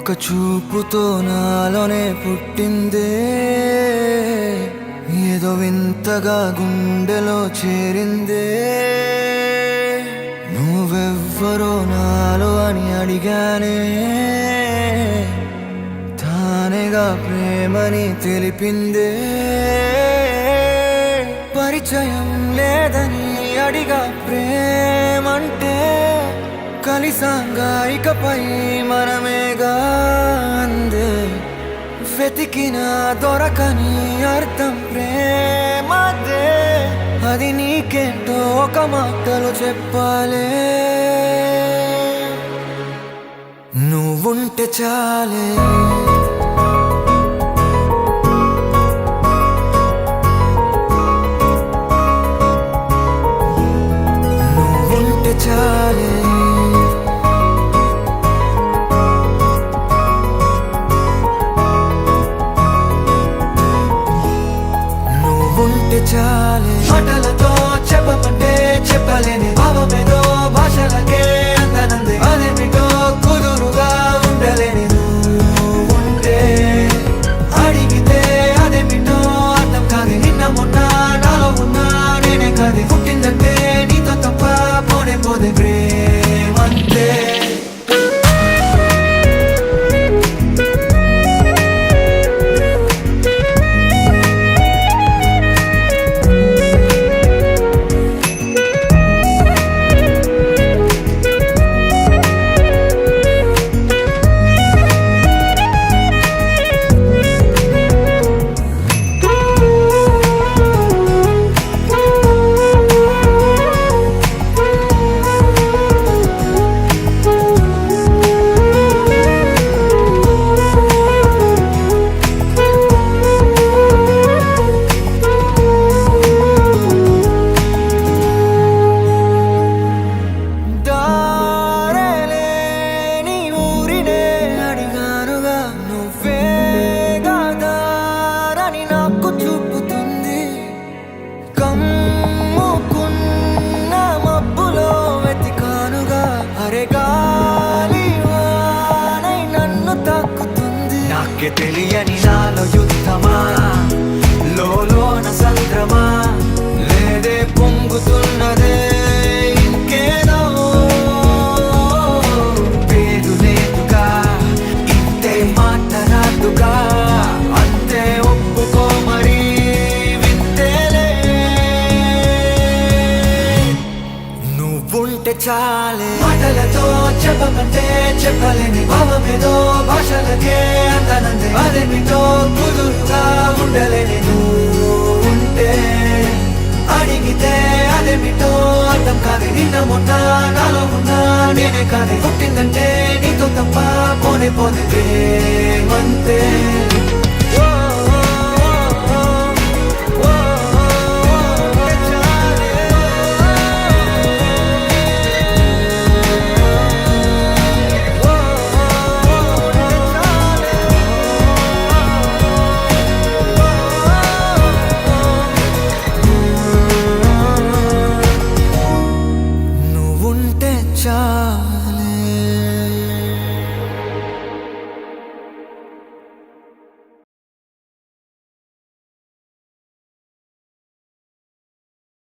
ఒక చూపుతో నాలోనే పుట్టిందే, ఏదో వింతగా గుండెలో చేరిందే. నువ్వెవ్వరో నాలో అని అడిగానే, తానేగా ప్రేమని తెలిపిందే. పరిచయం లేదని అడిగా ప్రేమంటే, కలిసాంగా ఇకపై మనమేగా అందే. వెతికిన దొరకని అర్థం ప్రేమదే, అది నీకేంటో ఒక మాటలో చెప్పాలే. నువ్వుంటే చాలే, నువ్వుంటే చాలే, నువ్వుంటే చాలే. మాటలతో చెప్పమంటే చెప్పలేని భావమేదో భాషలకే అందనందే. అదేమిటో కుదురుగా ఉండలేని నువ్వుంటే, అడిగితే అదేమిటో అర్థం కాదు. నిన్న మొన్న నాలో ఉన్నా నేనే కాదు. పుట్టిందంటే నీతో తప్ప పోనే పోదే ప్రేమంతే. నాకే తెలియని నాలో యుద్ధమా, లోన సంద్రమా, లేదే పొంగుతున్నదే ఇంకేదో. పేరు లేదుగా, ఇంతే మాట రాదుగా, అంతే ఒప్పుకో మరి వింతేలే. నువ్వుంటే చాలే, మాటలతో చెప్పమంటే చెప్పలేని భావమేదో భాషలకే అందనందే. అదేమిటో కుదురుగా ఉండలేని నువ్వుంటే, అడిగితే అదేమిటో అర్థం కాదు. నిన్న మొన్న నాలో ఉన్నా నేనే కాదు. పుట్టిందంటే నీతో తప్ప పోనే పోదే ప్రేమంతే.